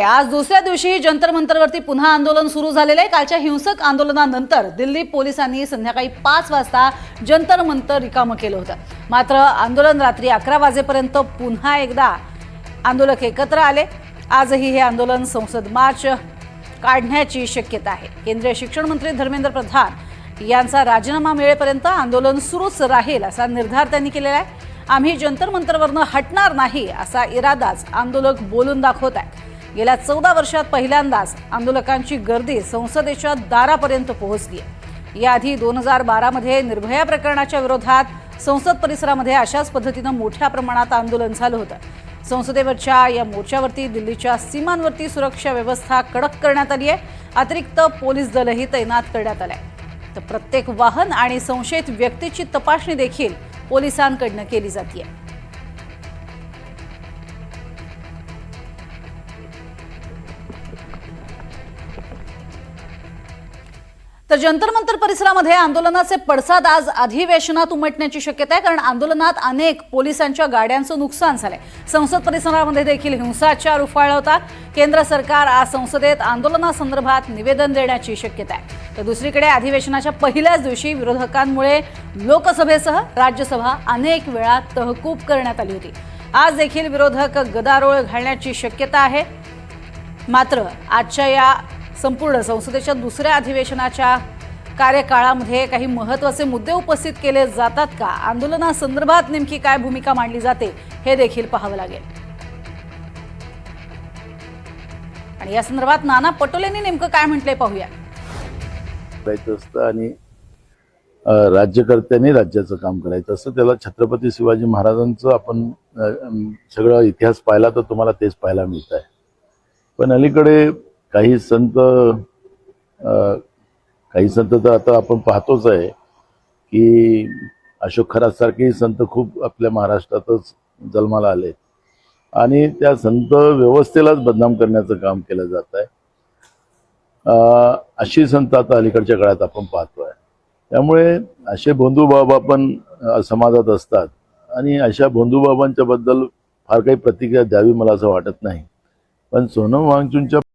आज दुसऱ्या दिवशी जंतर मंतरवरती पुन्हा आंदोलन सुरू झालेले आहे। कालच्या हिंसक आंदोलनानंतर दिल्ली पोलिसांनी संध्याकाळी 5 वाजता जंतर मंतर रिकामं केलं होतं। मात्र आंदोलन रात्री 11 वाजेपर्यंत पुन्हा एकदा आंदोलक एकत्र आले। आजही हे आंदोलन संसद मार्च काढण्याची शक्यता आहे। केंद्रीय शिक्षण मंत्री धर्मेंद्र प्रधान यांचा राजीनामा मिळेपर्यंत आंदोलन सुरूच राहील असा निर्धार त्यांनी केलेला आहे। आम्ही जंतर मंतरवरनं हटणार नाही असा इरादाच आंदोलक बोलून दाखवत आहेत। गेल्या 14 वर्षात पहिल्यांदाच आंदोलकांची गर्दी संसदेच्या दारापर्यंत पोहोचली आहे। याआधी 2012 मध्ये निर्भया प्रकरणाच्या विरोधात संसद परिसरामध्ये अशाच पद्धतीने मोठ्या प्रमाणात आंदोलन झालं होतं। संसदेवरच्या या मोर्चावरती दिल्लीच्या सीमांवरती सुरक्षा व्यवस्था कडक करण्यात आली आहे। अतिरिक्त पोलीस दलही तैनात करण्यात आले आहे। तर प्रत्येक वाहन आणि संशयित व्यक्तीची तपासणी देखील पोलिसांकडून केली जाते। तर जंतर मंतर परिसरामध्ये आंदोलनाचे पडसाद आज अधिवेशनात उमटण्याची शक्यता आहे, कारण आंदोलनात अनेक पोलिसांच्या गाड्यांचं नुकसान झालंय। संसद परिसरामध्ये देखील हिंसाचार उफाळला होता। केंद्र सरकार आज संसदेत आंदोलनासंदर्भात निवेदन देण्याची शक्यता आहे। तर दुसरीकडे अधिवेशनाच्या पहिल्याच दिवशी विरोधकांमुळे लोकसभेसह राज्यसभा अनेक वेळा तहकूब करण्यात आली होती। आज देखील विरोधक गदारोळ घालण्याची शक्यता आहे। मात्र आजच्या या संपूर्ण संसदेच्या दुसऱ्या अधिवेशनाच्या कार्यकाळामध्ये काही महत्त्वाचे मुद्दे उपस्थित केले जातात का, आंदोलनासंदर्भात नेमकी काय भूमिका मांडली जाते हे देखील पाहावं लागेल। आणि या संदर्भात नाना पटोलेंनी नेमकं काय म्हटलंय पाहूया। आणि राज्यकर्त्यांनी राज्याचं काम करायचं असं, त्याला छत्रपती शिवाजी महाराजांचं आपण सगळं इतिहास पाहिला तर तुम्हाला तेच पाहायला मिळत आहे। पण अलीकडे काही संत तर आता आपण पाहतोच आहे की अशोक खरात संत खूप आपल्या महाराष्ट्रातच जन्माला आले आणि त्या संत व्यवस्थेलाच बदनाम करण्याचं काम केलं जात आहे। अशी संत आता अलीकडच्या काळात आपण पाहतोय। त्यामुळे असे भोंदूबाबा पण समाजात असतात आणि अशा भोंदूबाबांच्या बद्दल फार काही प्रतिक्रिया द्यावी मला असं वाटत नाही। पण सोनम वांगचुकच्या